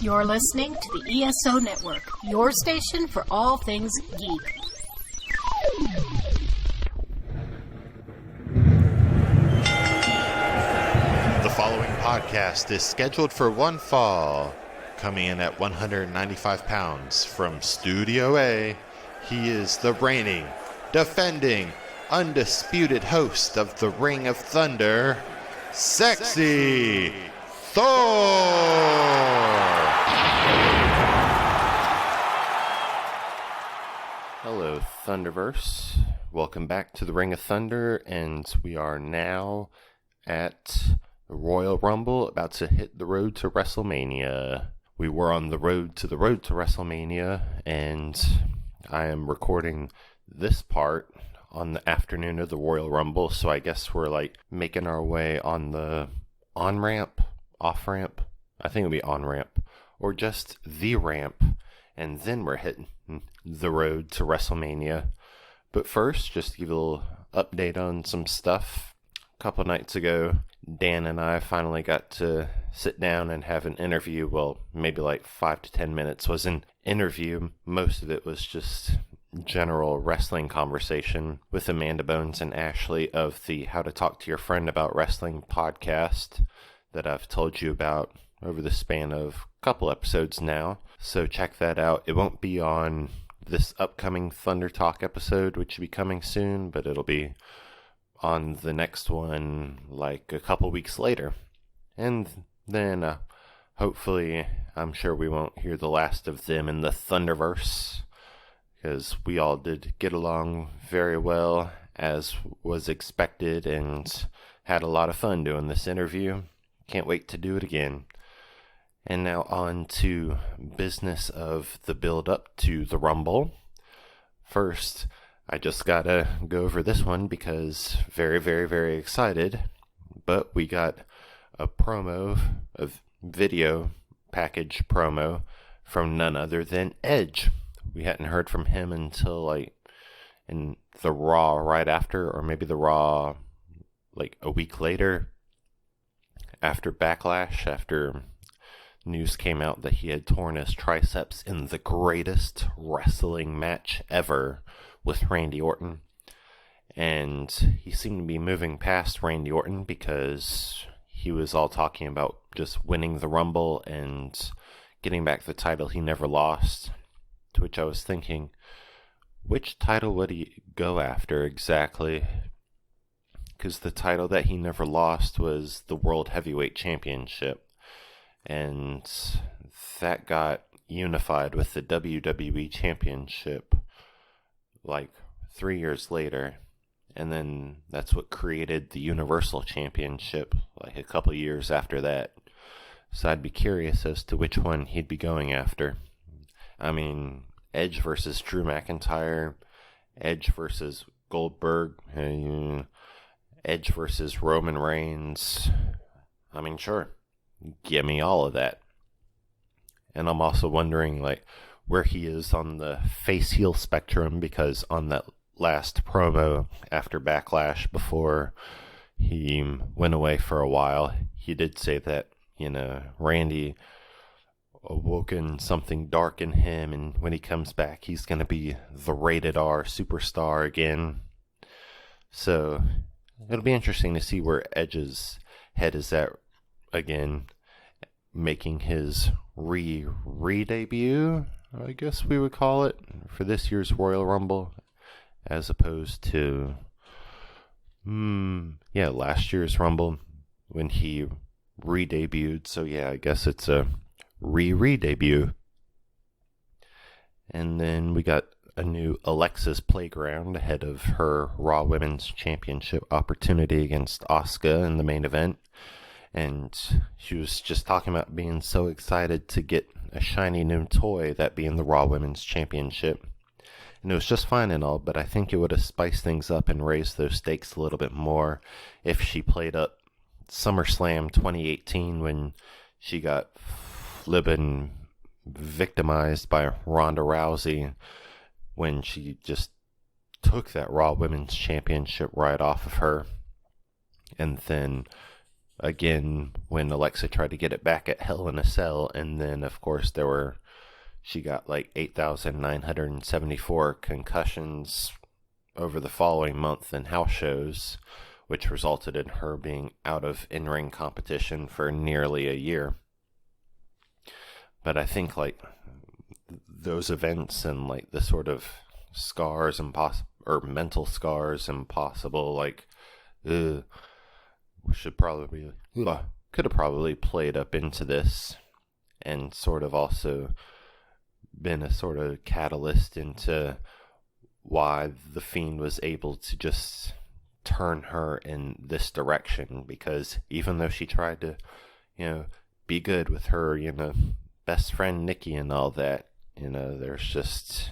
You're listening to the ESO Network, your station for all things geek. The following podcast is scheduled for one fall. Coming in at 195 pounds from Studio A, he is the reigning, defending, undisputed host of the Ring of Thunder, Sexy Thor! Hello, Thunderverse. Welcome back to the Ring of Thunder, and we are now at the Royal Rumble, about to hit the road to WrestleMania. We were on the road to WrestleMania, and I am recording this part on the afternoon of the Royal Rumble, so I guess we're like making our way on the on-ramp, off-ramp, I think it'll be on-ramp, or just the ramp, and then we're hitting the road to WrestleMania. But first, just to give you a little update on some stuff. A couple nights ago, Dan and I finally got to sit down and have an interview. Well, maybe like 5 to 10 minutes was an interview. Most of it was just general wrestling conversation with Amanda Bones and Ashley of the How to Talk to Your Friend About Wrestling podcast that I've told you about over the span of a couple episodes now. So check that out. It won't be on this upcoming Thunder Talk episode, which will be coming soon, but it'll be on the next one like a couple weeks later. And then hopefully, I'm sure we won't hear the last of them in the Thunderverse, because we all did get along very well as was expected and had a lot of fun doing this interview. Can't wait to do it again. And now on to business of the build-up to the Rumble. First, I just gotta go over this one because very, very, very excited. But we got a video package promo from none other than Edge. We hadn't heard from him until like in the Raw right after, or maybe the Raw like a week later after Backlash, after news came out that he had torn his triceps in the greatest wrestling match ever with Randy Orton. And he seemed to be moving past Randy Orton because he was all talking about just winning the Rumble and getting back the title he never lost. To which I was thinking, which title would he go after exactly? Because the title that he never lost was the World Heavyweight Championship. And that got unified with the WWE Championship like 3 years later. And then that's what created the Universal Championship like a couple years after that. So I'd be curious as to which one he'd be going after. I mean, Edge versus Drew McIntyre, Edge versus Goldberg, Edge versus Roman Reigns. I mean, sure. Give me all of that. And I'm also wondering like where he is on the face heel spectrum, because on that last promo after Backlash, before he went away for a while, he did say that, Randy awoken something dark in him, and when he comes back he's going to be the rated R superstar again. So it'll be interesting to see where Edge's head is at again, making his re-debut, I guess we would call it, for this year's Royal Rumble, as opposed to last year's Rumble when he re-debuted. So yeah, I guess it's a re-debut. And then we got a new Alexa's Playground ahead of her Raw Women's Championship opportunity against Asuka in the main event. And she was just talking about being so excited to get a shiny new toy, that being the Raw Women's Championship. And it was just fine and all, but I think it would have spiced things up and raised those stakes a little bit more if she played up SummerSlam 2018 when she got flippin' victimized by Ronda Rousey, when she just took that Raw Women's Championship right off of her. And then again when Alexa tried to get it back at Hell in a Cell, and then of course she got like 8,974 concussions over the following month in house shows, which resulted in her being out of in-ring competition for nearly a year. But I think like those events and like the sort of scars and or mental scars and possible like should probably could have probably played up into this, and sort of also been a sort of catalyst into why the Fiend was able to just turn her in this direction. Because even though she tried to, be good with her, best friend Nikki and all that, there's just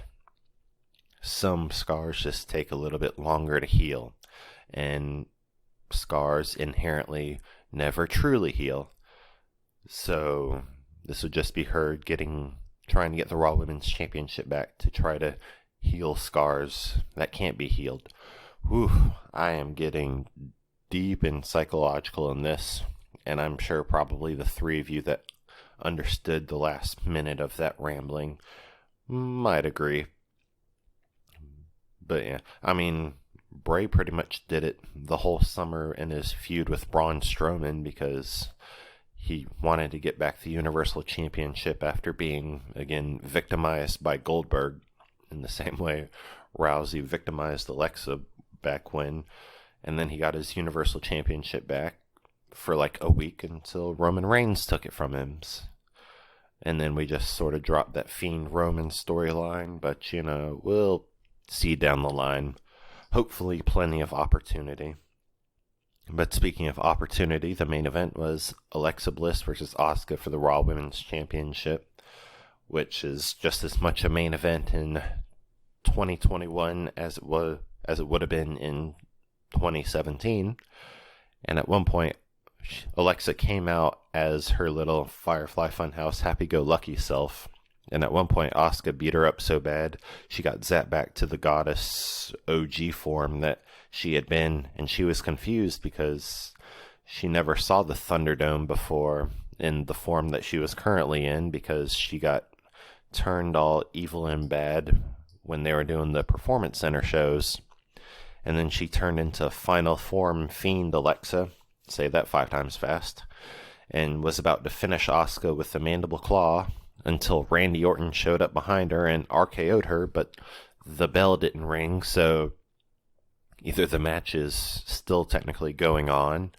some scars just take a little bit longer to heal, and scars inherently never truly heal. So this would just be her trying to get the Raw Women's Championship back to try to heal scars that can't be healed. Whew, I am getting deep and psychological in this, and I'm sure probably the three of you that understood the last minute of that rambling might agree. But yeah, I mean, Bray pretty much did it the whole summer in his feud with Braun Strowman, because he wanted to get back the Universal Championship after being, again, victimized by Goldberg in the same way Rousey victimized Alexa back when. And then he got his Universal Championship back for like a week until Roman Reigns took it from him. And then we just sort of dropped that Fiend Roman storyline. But, we'll see down the line. Hopefully plenty of opportunity. But speaking of opportunity, the main event was Alexa Bliss versus Asuka for the Raw Women's Championship, which is just as much a main event in 2021 as it would have been in 2017. And at one point, Alexa came out as her little Firefly Funhouse happy-go-lucky self. And at one point, Asuka beat her up so bad, she got zapped back to the goddess OG form that she had been. And she was confused because she never saw the Thunderdome before in the form that she was currently in, because she got turned all evil and bad when they were doing the Performance Center shows. And then she turned into final form Fiend Alexa, say that 5 times fast, and was about to finish Asuka with the Mandible Claw until Randy Orton showed up behind her and RKO'd her, but the bell didn't ring, so either the match is still technically going on,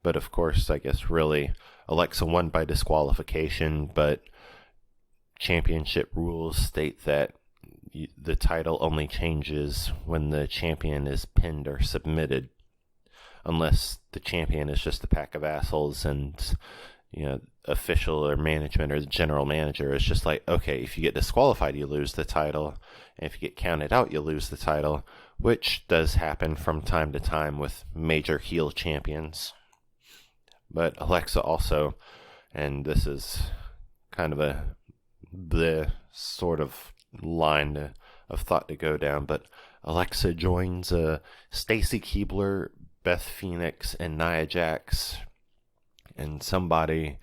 but of course, I guess really Alexa won by disqualification, but championship rules state that the title only changes when the champion is pinned or submitted, unless the champion is just a pack of assholes and official or management or the general manager is just like, okay, if you get disqualified, you lose the title. And if you get counted out, you lose the title, which does happen from time to time with major heel champions. But Alexa also, and this is kind of the sort of line of thought to go down, but Alexa joins Stacy Keibler, Beth Phoenix, and Nia Jax. And somebody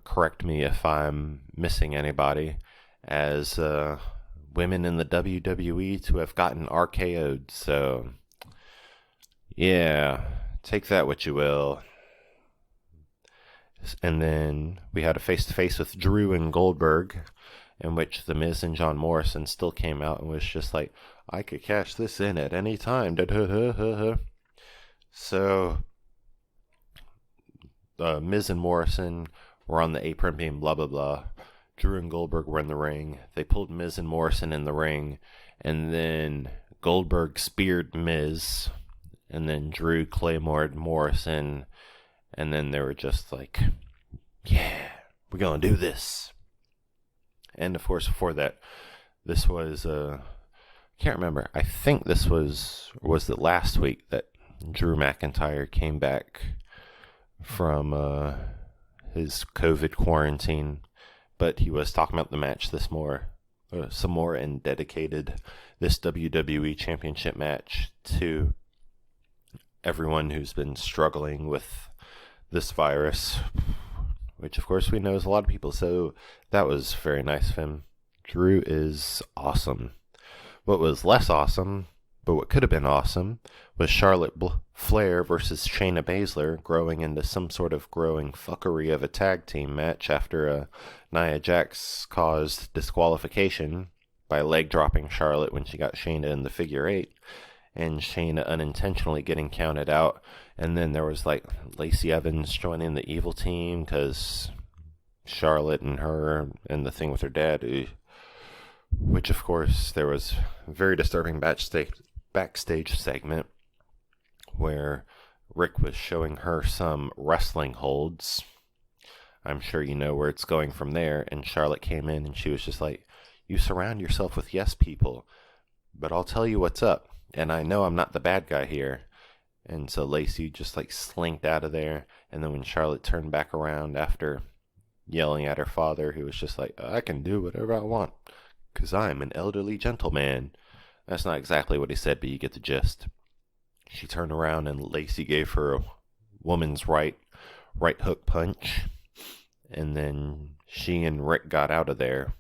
correct me if I'm missing anybody, as women in the WWE to have gotten RKO'd. So, yeah, take that what you will. And then we had a face-to-face with Drew and Goldberg, in which The Miz and John Morrison still came out and was just like, I could cash this in at any time. So Miz and Morrison were on the apron being blah, blah, blah. Drew and Goldberg were in the ring. They pulled Miz and Morrison in the ring, and then Goldberg speared Miz, and then Drew claymored Morrison, and then they were just like, yeah, we're going to do this. And of course, before that, this was, can't remember, I think this was it last week that Drew McIntyre came back from his COVID quarantine, but he was talking about the match some more, and dedicated this WWE Championship match to everyone who's been struggling with this virus, which of course we know is a lot of people, so that was very nice of him. Drew is awesome. What was less awesome, but what could have been awesome, was Charlotte Flair versus Shayna Baszler growing into some sort of growing fuckery of a tag team match after Nia Jax caused disqualification by leg dropping Charlotte when she got Shayna in the figure 8, and Shayna unintentionally getting counted out. And then there was like Lacey Evans joining the evil team because Charlotte and her and the thing with her dad, which of course there was a very disturbing backstage segment where Rick was showing her some wrestling holds. I'm sure you know where it's going from there. And Charlotte came in and she was just like, you surround yourself with yes people, but I'll tell you what's up. And I know I'm not the bad guy here. And so Lacey just like slinked out of there. And then when Charlotte turned back around after yelling at her father, who was just like, I can do whatever I want because I'm an elderly gentleman. That's not exactly what he said, but you get the gist. She turned around and Lacey gave her a woman's right hook punch. And then she and Rick got out of there.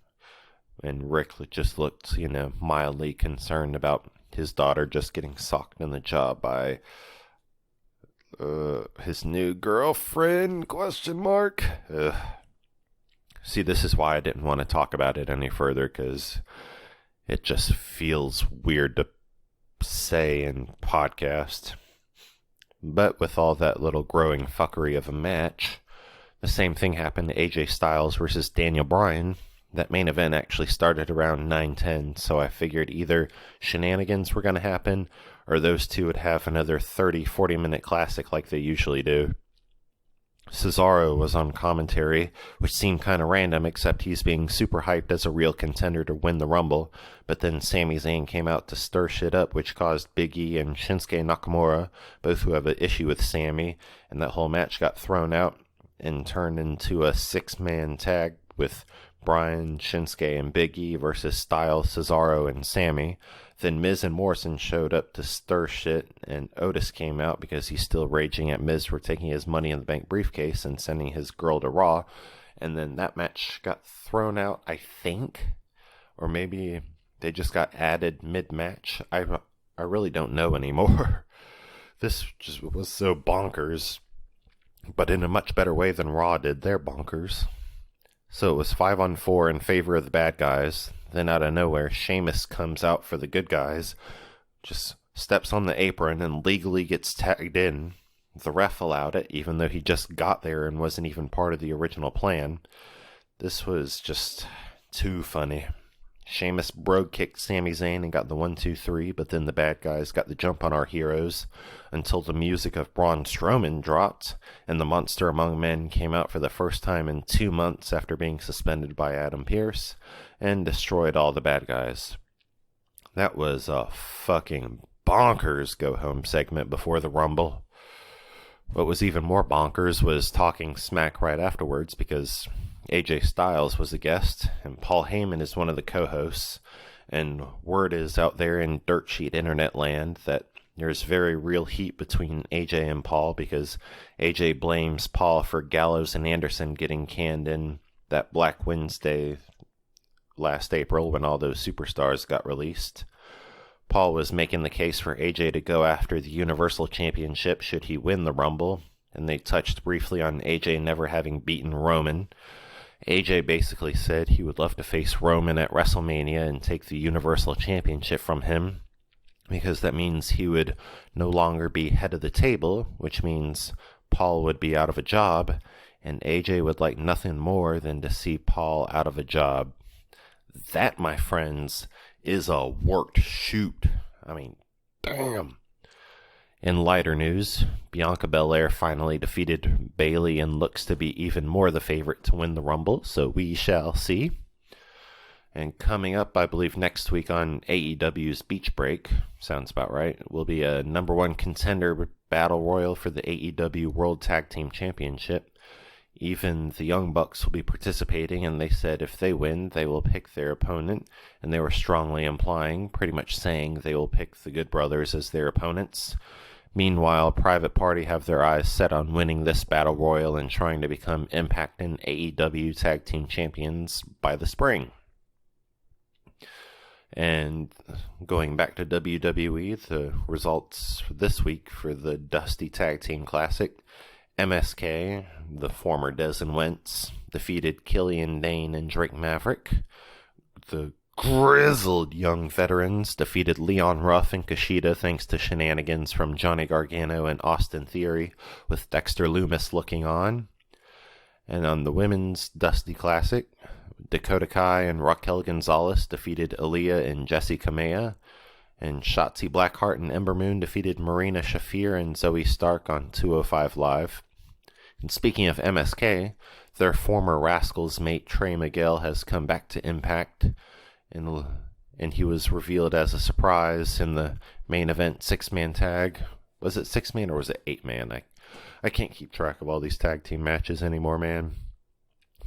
And Rick just looked, mildly concerned about his daughter just getting socked in the jaw by his new girlfriend, ? See, this is why I didn't want to talk about it any further, because it just feels weird to say in podcast. But with all that little growing fuckery of a match, the same thing happened to AJ Styles versus Daniel Bryan. That main event actually started around 9:10, so I figured either shenanigans were going to happen, or those two would have another 30-40 minute classic like they usually do. Cesaro was on commentary, which seemed kind of random, except he's being super hyped as a real contender to win the Rumble, but then Sami Zayn came out to stir shit up, which caused Big E and Shinsuke Nakamura, both who have an issue with Sami, and that whole match got thrown out and turned into a 6-man tag with Bryan, Shinsuke, and Big E versus Styles, Cesaro, and Sami. Then Miz and Morrison showed up to stir shit, and Otis came out because he's still raging at Miz for taking his Money in the Bank briefcase and sending his girl to Raw. And then that match got thrown out, I think. Or maybe they just got added mid-match. I really don't know anymore. This just was so bonkers, but in a much better way than Raw did their bonkers. So it was 5-on-4 in favor of the bad guys. Then out of nowhere, Sheamus comes out for the good guys, just steps on the apron and legally gets tagged in. The ref allowed it, even though he just got there and wasn't even part of the original plan. This was just too funny. Sheamus brogue kicked Sami Zayn and got the 1-2-3, but then the bad guys got the jump on our heroes until the music of Braun Strowman dropped, and the Monster Among Men came out for the first time in 2 months after being suspended by Adam Pearce, and destroyed all the bad guys. That was a fucking bonkers go-home segment before the Rumble. What was even more bonkers was talking smack right afterwards, because AJ Styles was a guest, and Paul Heyman is one of the co-hosts, and word is out there in dirt sheet internet land that there's very real heat between AJ and Paul, because AJ blames Paul for Gallows and Anderson getting canned in that Black Wednesday last April when all those superstars got released. Paul was making the case for AJ to go after the Universal Championship should he win the Rumble, and they touched briefly on AJ never having beaten Roman. AJ basically said he would love to face Roman at WrestleMania and take the Universal Championship from him, because that means he would no longer be head of the table, which means Paul would be out of a job, and AJ would like nothing more than to see Paul out of a job. That, my friends, is a worked shoot. I mean, damn. In lighter news, Bianca Belair finally defeated Bayley and looks to be even more the favorite to win the Rumble, so we shall see. And coming up, I believe next week on AEW's Beach Break, sounds about right, will be a number 1 contender battle royal for the AEW World Tag Team Championship. Even the Young Bucks will be participating, and they said if they win, they will pick their opponent, and they were strongly implying, pretty much saying they will pick the Good Brothers as their opponents. Meanwhile, Private Party have their eyes set on winning this Battle Royal and trying to become Impact and AEW Tag Team Champions by the spring. And going back to WWE, the results this week for the Dusty Tag Team Classic, MSK, the former Dez and Wentz, defeated Killian Dane and Drake Maverick. The grizzled young veterans defeated Leon Ruff and Kushida thanks to shenanigans from Johnny Gargano and Austin Theory, with Dexter Lumis looking on. And on the women's Dusty Classic, Dakota Kai and Raquel Gonzalez defeated Aaliyah and Jessie Kamea, and Shotzi Blackheart and Ember Moon defeated Marina Shafir and Zoe Stark on 205 Live. And speaking of MSK, their former Rascals mate Trey Miguel has come back to Impact, and he was revealed as a surprise in the main event 6-man tag. Was it 6-man or was it 8-man? I can't keep track of all these tag team matches anymore, man.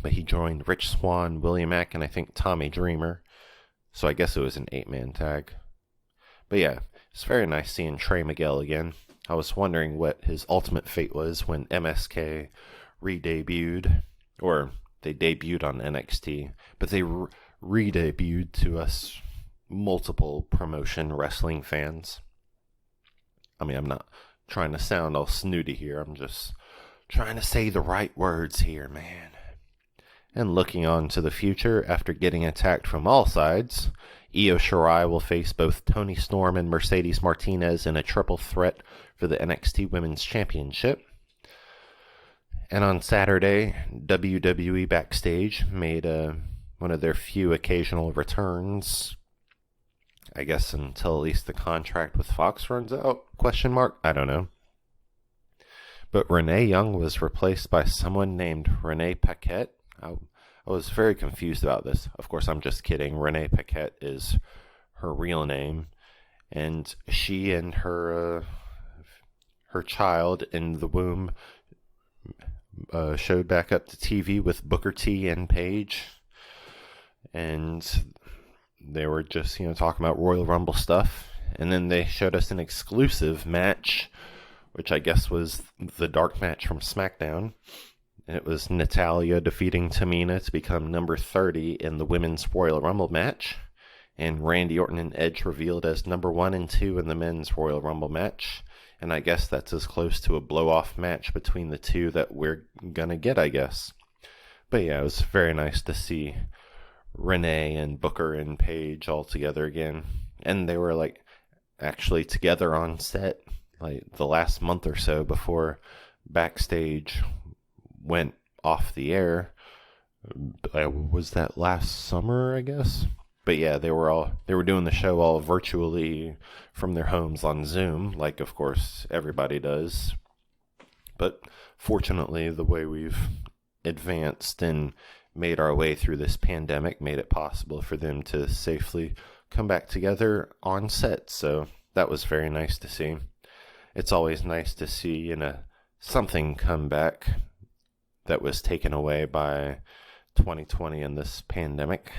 But he joined Rich Swann, William Mack, and I think Tommy Dreamer. So I guess it was an 8-man tag. But yeah, it's very nice seeing Trey Miguel again. I was wondering what his ultimate fate was when MSK re-debuted. Or they debuted on NXT. But they re-debuted to us multiple promotion wrestling fans. I mean, I'm not trying to sound all snooty here. I'm just trying to say the right words here, man. And looking on to the future, after getting attacked from all sides, Io Shirai will face both Toni Storm and Mercedes Martinez in a triple threat for the NXT Women's Championship. And on Saturday, WWE Backstage made one of their few occasional returns. I guess until at least the contract with Fox runs out? ? I don't know. But Renee Young was replaced by someone named Renee Paquette. I was very confused about this. Of course, I'm just kidding. Renee Paquette is her real name. And she and her child in the womb showed back up to TV with Booker T and Paige. And they were just, talking about Royal Rumble stuff. And then they showed us an exclusive match, which I guess was the dark match from SmackDown. And it was Natalya defeating Tamina to become number 30 in the Women's Royal Rumble match. And Randy Orton and Edge revealed as number 1 and 2 in the Men's Royal Rumble match. And I guess that's as close to a blow-off match between the two that we're gonna get, I guess. But yeah, it was very nice to see Renee and Booker and Paige all together again. And they were, actually together on set, the last month or so before Backstage went off the air. Was that last summer, I guess? But yeah, they were doing the show all virtually from their homes on Zoom, like of course everybody does. But fortunately, the way we've advanced and made our way through this pandemic made it possible for them to safely come back together on set. So that was very nice to see. It's always nice to see something come back that was taken away by 2020 and this pandemic.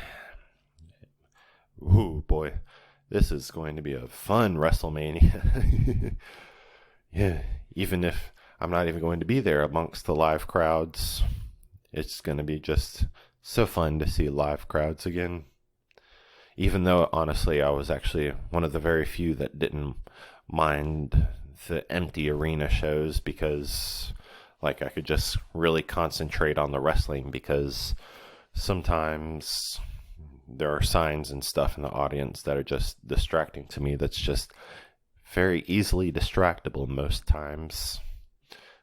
Ooh, boy, this is going to be a fun WrestleMania. Yeah, even if I'm not even going to be there amongst the live crowds, it's going to be just so fun to see live crowds again. Even though, honestly, I was actually one of the very few that didn't mind the empty arena shows because, I could just really concentrate on the wrestling, because sometimes there are signs and stuff in the audience that are just distracting to me. That's just very easily distractible most times.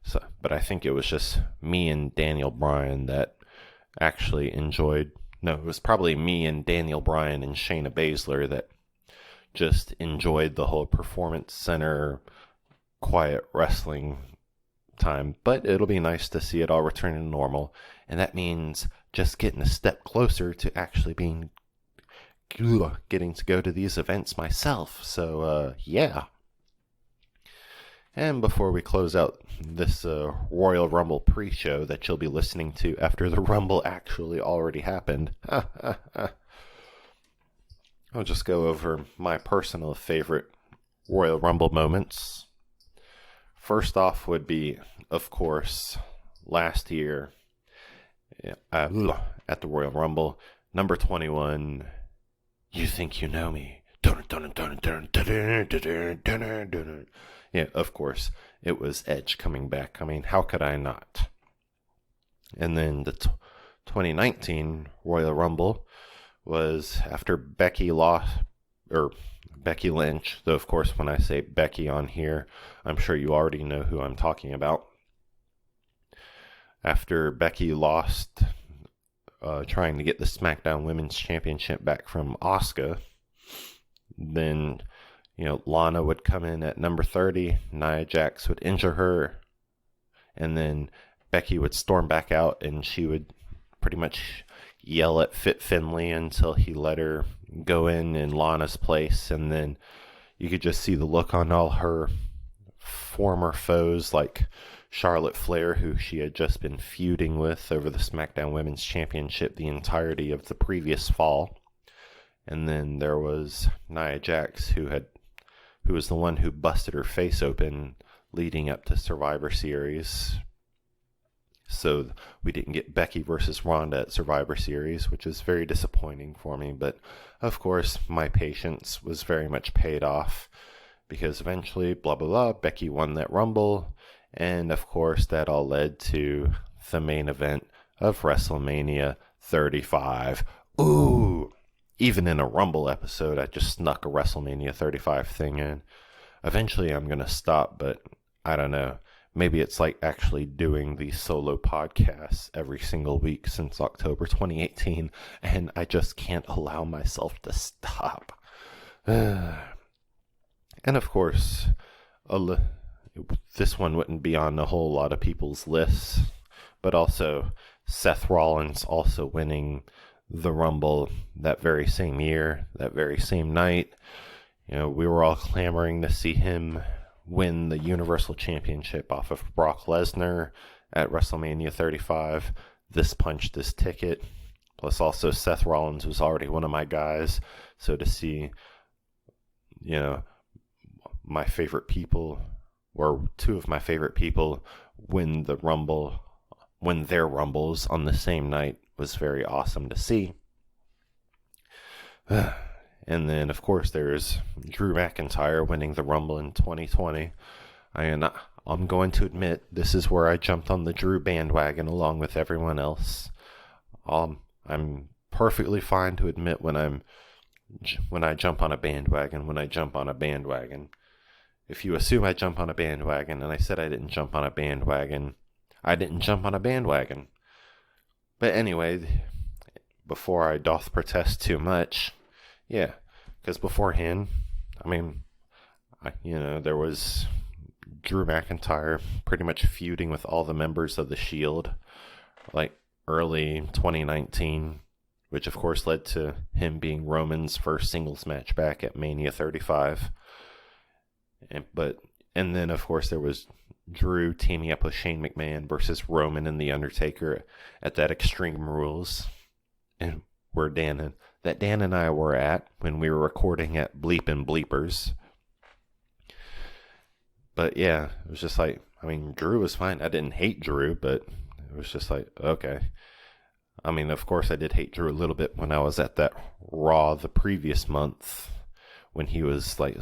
So, but I think it was just me and Daniel Bryan that actually enjoyed. No, it was probably me and Daniel Bryan and Shayna Baszler that just enjoyed the whole Performance Center quiet wrestling time. But it'll be nice to see it all return to normal. And that means just getting a step closer to actually getting to go to these events myself. So, yeah. And before we close out this Royal Rumble pre-show that you'll be listening to after the Rumble actually already happened, I'll just go over my personal favorite Royal Rumble moments. first off would be, of course, last year at the Royal Rumble, number 21, You Think You Know Me. Yeah, of course, it was Edge coming back. I mean, how could I not? And then the 2019 Royal Rumble was after Becky Lynch, though of course when I say Becky on here, I'm sure you already know who I'm talking about. After Becky lost, trying to get the SmackDown Women's Championship back from Asuka, then, Lana would come in at number 30, Nia Jax would injure her, and then Becky would storm back out, and she would pretty much yell at Fit Finlay until he let her go in Lana's place, and then you could just see the look on all her former foes, like Charlotte Flair, who she had just been feuding with over the SmackDown Women's Championship the entirety of the previous fall. And then there was Nia Jax, who was the one who busted her face open leading up to Survivor Series. So we didn't get Becky versus Ronda at Survivor Series, which is very disappointing for me. But of course, my patience was very much paid off, because eventually, blah, blah, blah, Becky won that Rumble. And of course, that all led to the main event of WrestleMania 35. Ooh! Even in a Rumble episode, I just snuck a WrestleMania 35 thing in. Eventually, I'm going to stop, but I don't know. Maybe it's like actually doing these solo podcasts every single week since October 2018, and I just can't allow myself to stop. And of course, this one wouldn't be on a whole lot of people's lists, but also Seth Rollins also winning the Rumble that very same year, that very same night. We were all clamoring to see him win the Universal Championship off of Brock Lesnar at WrestleMania 35. This punched his ticket. Plus also Seth Rollins was already one of my guys. So to see, my favorite people, or two of my favorite people, win their Rumbles on the same night was very awesome to see. And then, of course, there's Drew McIntyre winning the Rumble in 2020. I'm going to admit, this is where I jumped on the Drew bandwagon along with everyone else. I'm perfectly fine to admit when I jump on a bandwagon. If you assume I jump on a bandwagon, and I said I didn't jump on a bandwagon, I didn't jump on a bandwagon. But anyway, before I doth protest too much, yeah, because beforehand, there was Drew McIntyre pretty much feuding with all the members of the Shield, like early 2019, which of course led to him being Roman's first singles match back at Mania 35. And then of course there was Drew teaming up with Shane McMahon versus Roman and The Undertaker at that Extreme Rules, and where Dan and I were at when we were recording at Bleep and Bleepers. But yeah, it was just like, Drew was fine. I didn't hate Drew, but it was just like, okay. Of course I did hate Drew a little bit when I was at that Raw the previous month, when he was like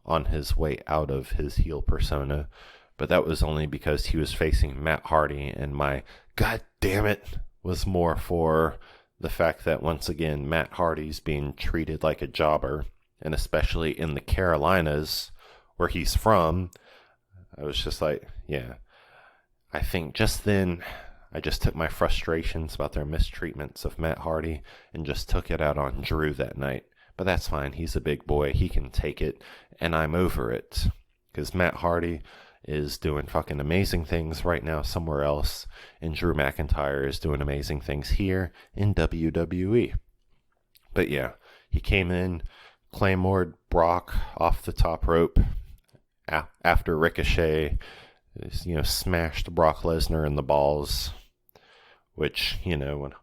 on his way out of his heel persona. But that was only because he was facing Matt Hardy, and my god damn it was more for the fact that once again Matt Hardy's being treated like a jobber, and especially in the Carolinas where he's from. I was just like, yeah. I think just then I just took my frustrations about their mistreatments of Matt Hardy and just took it out on Drew that night. But that's fine, he's a big boy, he can take it, and I'm over it. Because Matt Hardy is doing fucking amazing things right now somewhere else, and Drew McIntyre is doing amazing things here in WWE. But yeah, he came in, claymored Brock off the top rope after Ricochet, smashed Brock Lesnar in the balls, which,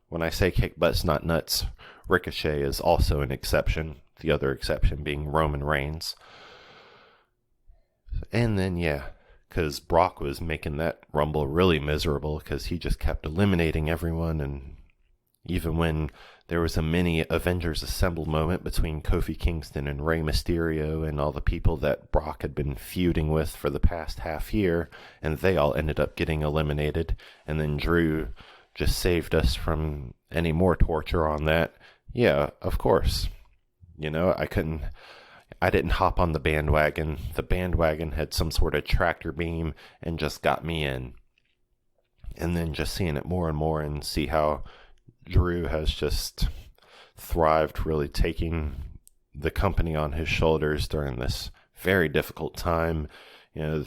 when I say kick butts not nuts, Ricochet is also an exception, the other exception being Roman Reigns. And then, yeah, because Brock was making that Rumble really miserable because he just kept eliminating everyone. And even when there was a mini Avengers Assemble moment between Kofi Kingston and Rey Mysterio and all the people that Brock had been feuding with for the past half year, and they all ended up getting eliminated, and then Drew just saved us from any more torture on that. Yeah, of course. You know, I didn't hop on the bandwagon. The bandwagon had some sort of tractor beam and just got me in. And then just seeing it more and more and see how Drew has just thrived, really taking the company on his shoulders during this very difficult time. You know,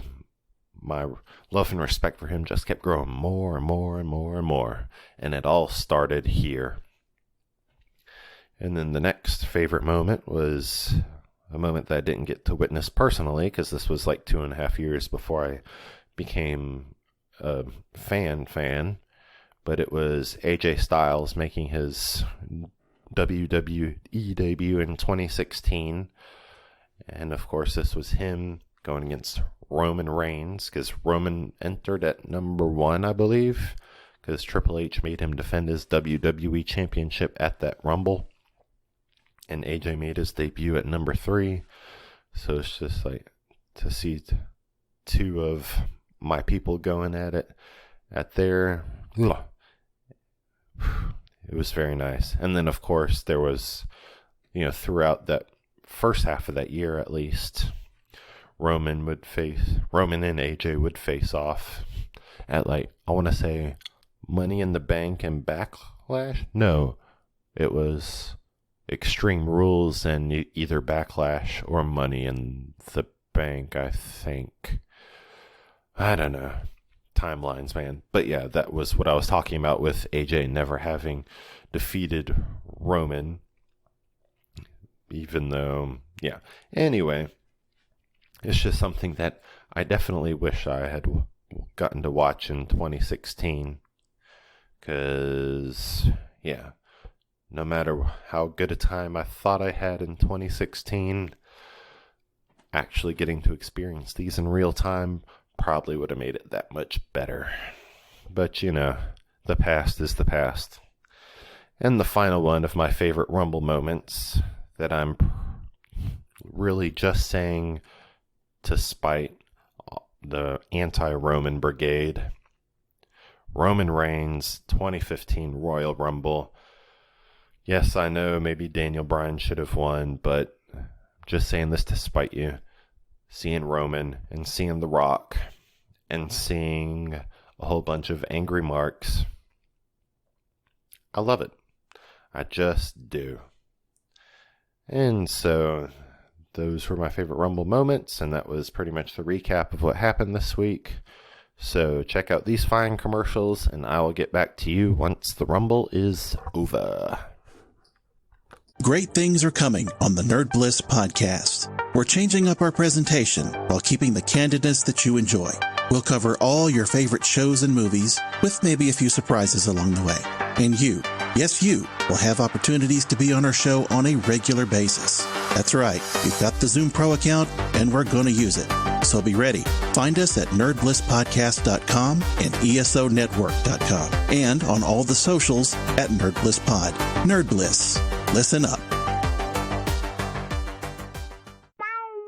my love and respect for him just kept growing more and more and more and more. And it all started here. And then the next favorite moment was a moment that I didn't get to witness personally, because this was like 2.5 years before I became a fan. But it was AJ Styles making his WWE debut in 2016. And of course, this was him going against Roman Reigns, because Roman entered at number 1, I believe, because Triple H made him defend his WWE Championship at that Rumble. And AJ made his debut at number 3. So it's just like to see two of my people going at it at their... It was very nice. And then, of course, there was, you know, throughout that first half of that year at least, Roman and AJ would face off at, like, I want to say Money in the Bank and Backlash? No, it was Extreme Rules and either Backlash or Money in the Bank, I think. I don't know. Timelines, man. But yeah, that was what I was talking about with AJ never having defeated Roman. Even though, yeah. Anyway, it's just something that I definitely wish I had gotten to watch in 2016. Because, yeah, no matter how good a time I thought I had in 2016, actually getting to experience these in real time probably would have made it that much better. But, you know, the past is the past. And the final one of my favorite Rumble moments that I'm really just saying to spite the anti-Roman brigade. Roman Reigns 2015 Royal Rumble. Yes, I know maybe Daniel Bryan should have won, but just saying this to spite you. Seeing Roman and seeing The Rock and seeing a whole bunch of angry marks. I love it. I just do. And so those were my favorite Rumble moments, and that was pretty much the recap of what happened this week. So check out these fine commercials, and I will get back to you once the Rumble is over. Great things are coming on the Nerd Bliss podcast. We're changing up our presentation while keeping the candidness that you enjoy. We'll cover all your favorite shows and movies, with maybe a few surprises along the way. And you, yes you, will have opportunities to be on our show on a regular basis. That's right, we've got the Zoom Pro account, and we're going to use it. So be ready. Find us at nerdblisspodcast.com and esonetwork.com, and on all the socials at NerdBlissPod. Nerd Bliss. Listen up.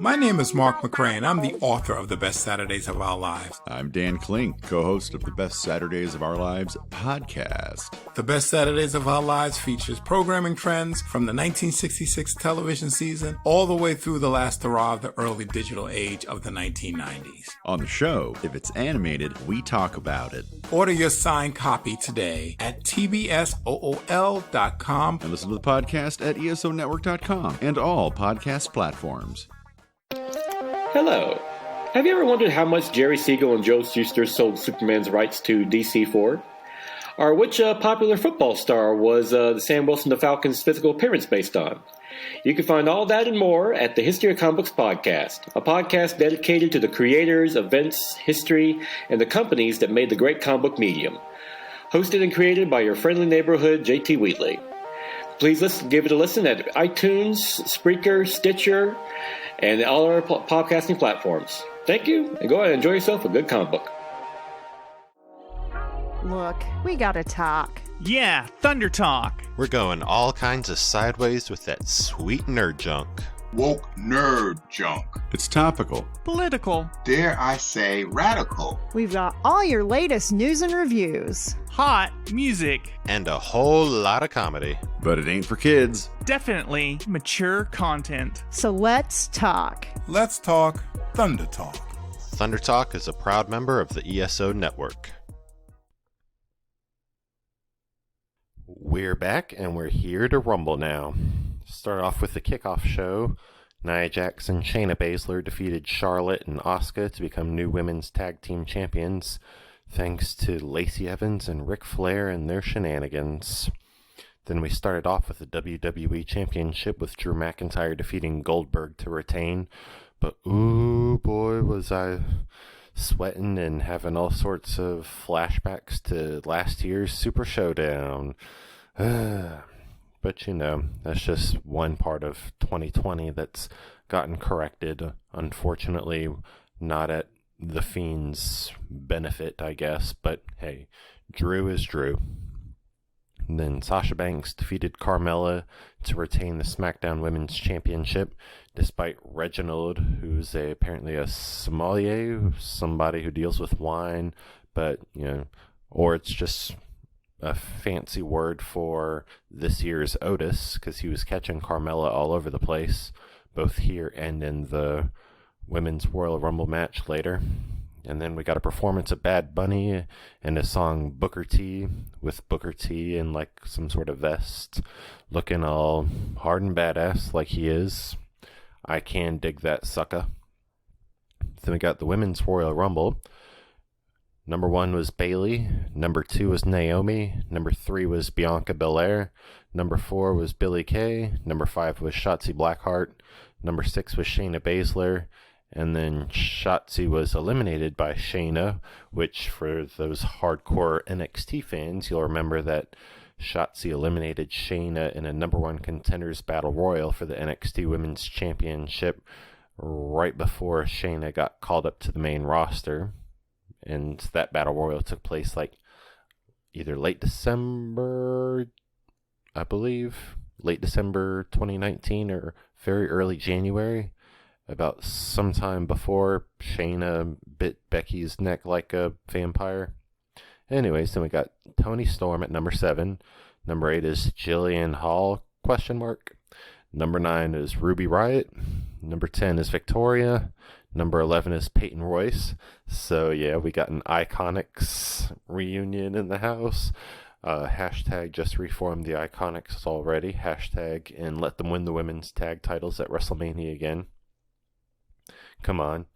My name is Mark McCray, and I'm the author of The Best Saturdays of Our Lives. I'm Dan Klink, co-host of the Best Saturdays of Our Lives podcast. The Best Saturdays of Our Lives features programming trends from the 1966 television season all the way through the last hurrah of the early digital age of the 1990s. On the show, if it's animated, we talk about it. Order your signed copy today at tbsool.com. And listen to the podcast at esonetwork.com and all podcast platforms. Hello. Have you ever wondered how much Jerry Siegel and Joe Shuster sold Superman's rights to DC for? Or which popular football star was the Sam Wilson the Falcons' physical appearance based on? You can find all that and more at the History of Comic Books podcast, a podcast dedicated to the creators, events, history, and the companies that made the great comic book medium. Hosted and created by your friendly neighborhood JT Wheatley. Please give it a listen at iTunes, Spreaker, Stitcher, and all our podcasting platforms. Thank you, and go ahead and enjoy yourself a good comic book. Look, we gotta talk. Yeah, Thunder Talk. We're going all kinds of sideways with that sweet nerd junk. Woke nerd junk. It's topical, Political. Dare I say radical. We've got all your latest news and reviews. Hot music. And a whole lot of comedy. but it ain't for kids. Definitely mature content. So let's talk. Let's talk Thunder Talk. Thunder Talk is a proud member of the ESO network. We're back, and we're here to rumble now. Start off with the kickoff show. Nia Jax and Shayna Baszler defeated Charlotte and Asuka to become new women's tag team champions, thanks to Lacey Evans and Ric Flair and their shenanigans. Then we started off with the WWE Championship with Drew McIntyre defeating Goldberg to retain, but ooh boy was I sweating and having all sorts of flashbacks to last year's Super Showdown. But you know, that's just one part of 2020 that's gotten corrected. Unfortunately, not at the Fiend's benefit, I guess. But hey, Drew is Drew. And then Sasha Banks defeated Carmella to retain the SmackDown Women's Championship, despite Reginald, who's apparently a sommelier, somebody who deals with wine, but, you know, or it's just a fancy word for this year's Otis, because he was catching Carmella all over the place, both here and in the Women's Royal Rumble match later. And then we got a performance of Bad Bunny and a song Booker T, with Booker T in like some sort of vest, looking all hard and badass like he is. I can dig that sucker. Then we got the Women's Royal Rumble. Number 1 was Bayley. Number 2 was Naomi. Number 3 was Bianca Belair. Number 4 was Billie Kay. Number 5 was Shotzi Blackheart. Number 6 was Shayna Baszler. And then Shotzi was eliminated by Shayna, which for those hardcore NXT fans, you'll remember that Shotzi eliminated Shayna in a number 1 contenders battle royal for the NXT Women's Championship right before Shayna got called up to the main roster. And that battle royal took place like either late December, I believe, late December 2019 or very early January. About sometime before Shayna bit Becky's neck like a vampire. Anyways, then we got Toni Storm at number 7. Number 8 is Jillian Hall, ? Number 9 is Ruby Riott. Number 10 is Victoria. Number 11 is Peyton Royce. So yeah, we got an Iconics reunion in the house. Hashtag just reformed the Iconics already. Hashtag and let them win the women's tag titles at WrestleMania again. Come on.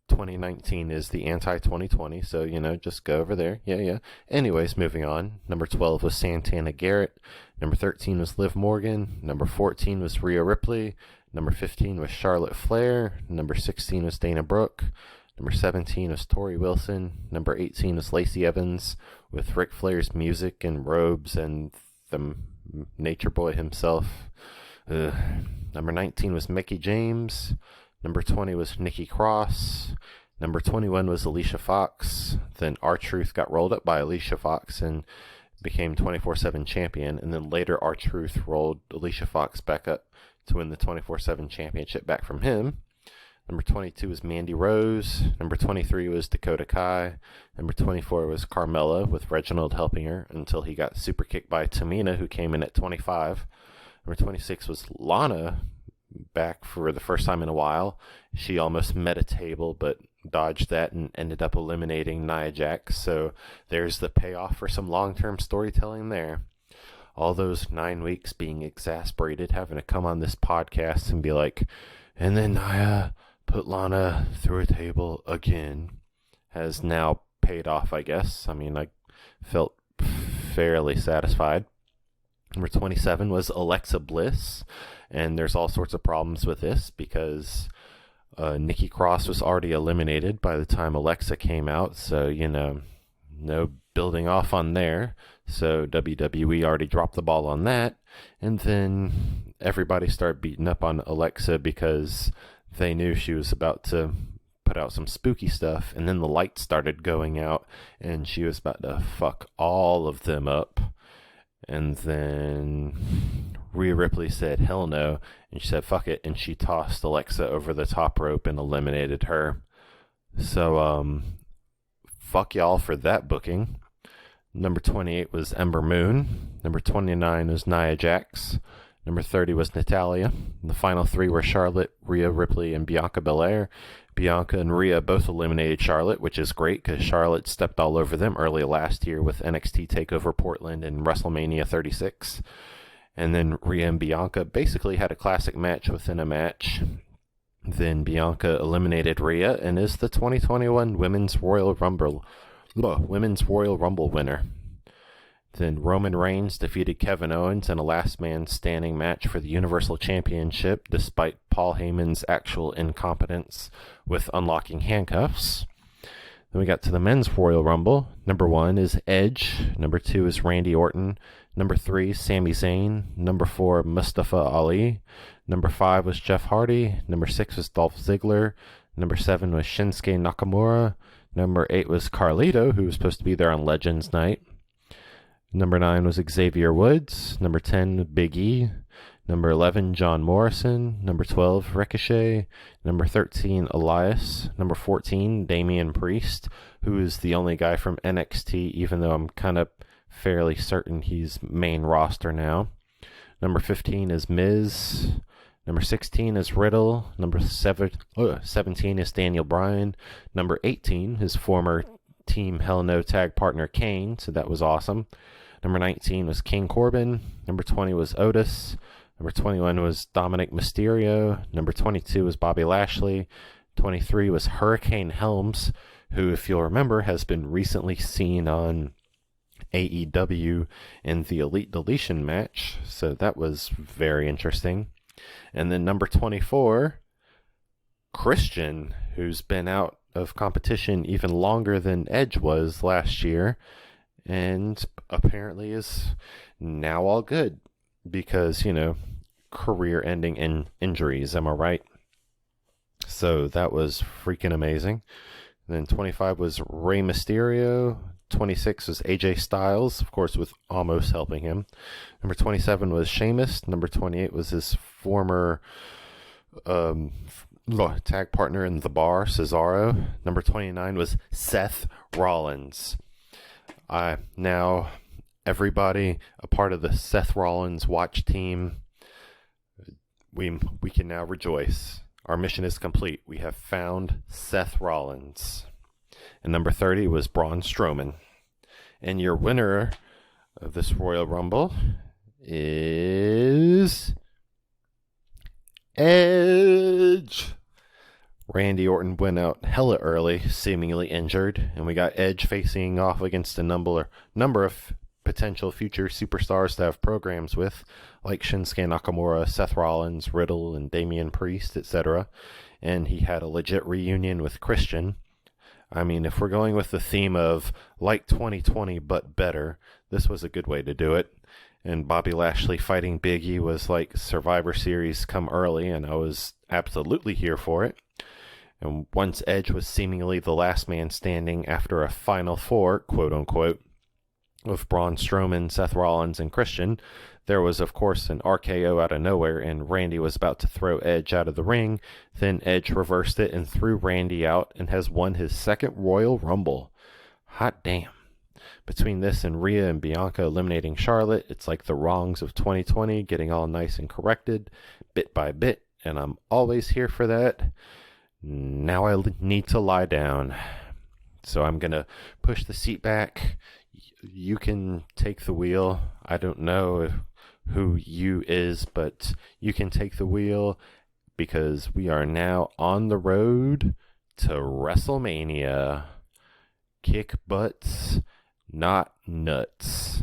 2019 is the anti-2020, so, you know, just go over there. Yeah. Anyways, moving on. Number 12 was Santana Garrett. Number 13 was Liv Morgan. Number 14 was Rhea Ripley. Number 15 was Charlotte Flair. Number 16 was Dana Brooke. Number 17 was Tori Wilson. Number 18 was Lacey Evans, with Ric Flair's music and robes and the Nature Boy himself. Number 19 was Mickie James. Number 20 was Nikki Cross. Number 21 was Alicia Fox. Then R-Truth got rolled up by Alicia Fox and became 24/7 champion. And then later R-Truth rolled Alicia Fox back up to win the 24/7 championship back from him. Number 22 was Mandy Rose. Number 23 was Dakota Kai. Number 24 was Carmella, with Reginald helping her until he got super kicked by Tamina, who came in at 25. Number 26 was Lana, back for the first time in a while. She almost met a table, but dodged that and ended up eliminating Nia Jax. So there's the payoff for some long-term storytelling there. All those 9 weeks being exasperated, having to come on this podcast and be like, and then Nia put Lana through a table again, has now paid off, I guess. I mean, I felt fairly satisfied. Number 27 was Alexa Bliss, and there's all sorts of problems with this because Nikki Cross was already eliminated by the time Alexa came out, so, you know, no building off on there. So WWE already dropped the ball on that, and then everybody started beating up on Alexa because they knew she was about to put put out some spooky stuff, and then the lights started going out, and she was about to fuck all of them up. And then Rhea Ripley said, hell no, and she said, fuck it, and she tossed Alexa over the top rope and eliminated her. So, fuck y'all for that booking. Number 28 was Ember Moon. Number 29 was Nia Jax. Number 30 was Natalya. The final three were Charlotte, Rhea Ripley, and Bianca Belair. Bianca and Rhea both eliminated Charlotte, which is great because Charlotte stepped all over them early last year with NXT TakeOver Portland and WrestleMania 36. And then Rhea and Bianca basically had a classic match within a match. Then Bianca eliminated Rhea and is the 2021 Women's Royal Rumble winner. Then Roman Reigns defeated Kevin Owens in a last man standing match for the Universal Championship despite Paul Heyman's actual incompetence with unlocking handcuffs. Then we got to the Men's Royal Rumble. Number 1 is Edge. Number 2 is Randy Orton. Number 3, Sami Zayn. Number 4, Mustafa Ali. Number 5 was Jeff Hardy. Number 6 was Dolph Ziggler. Number 7 was Shinsuke Nakamura. Number 8 was Carlito, who was supposed to be there on Legends Night. Number 9 was Xavier Woods. Number 10, Big E. Number 11, John Morrison. Number 12, Ricochet. Number 13, Elias. Number 14, Damian Priest, who is the only guy from NXT, even though I'm kind of fairly certain he's main roster now. Number 15 is Miz. Number 16 is Riddle. Number 17 is Daniel Bryan. Number 18, his former Team Hell No tag partner Kane, so that was awesome. Number 19 was King Corbin. Number 20 was Otis. Number 21 was Dominic Mysterio. Number 22 was Bobby Lashley. 23 was Hurricane Helms, who, if you'll remember, has been recently seen on AEW in the Elite Deletion match, so that was very interesting. And then number 24, Christian, who's been out of competition even longer than Edge was last year, and apparently is now all good because, career-ending injuries, am I right? So that was freaking amazing. Then 25 was Rey Mysterio. 26 was AJ Styles, of course, with almost helping him. Number 27 was Sheamus. Number 28 was his former tag partner in The Bar, Cesaro. Number 29 was Seth Rollins. Now, everybody a part of the Seth Rollins watch team, we can now rejoice. Our mission is complete. We have found Seth Rollins. And number 30 was Braun Strowman. And your winner of this Royal Rumble is Edge. Randy Orton went out hella early, seemingly injured, and we got Edge facing off against a number of potential future superstars to have programs with, like Shinsuke Nakamura, Seth Rollins, Riddle, and Damian Priest, etc. And he had a legit reunion with Christian. I mean, if we're going with the theme of like 2020 but better, this was a good way to do it. And Bobby Lashley fighting Big E was like Survivor Series come early, and I was absolutely here for it. And once Edge was seemingly the last man standing after a Final Four, quote-unquote, of Braun Strowman, Seth Rollins, and Christian, there was, of course, an RKO out of nowhere, and Randy was about to throw Edge out of the ring. Then Edge reversed it and threw Randy out and has won his second Royal Rumble. Hot damn. Between this and Rhea and Bianca eliminating Charlotte, it's like the wrongs of 2020 getting all nice and corrected, bit by bit, and I'm always here for that. Now I need to lie down. So I'm going to push the seat back. You can take the wheel. I don't know who you is, but you can take the wheel because we are now on the road to WrestleMania. Kick butts, not nuts.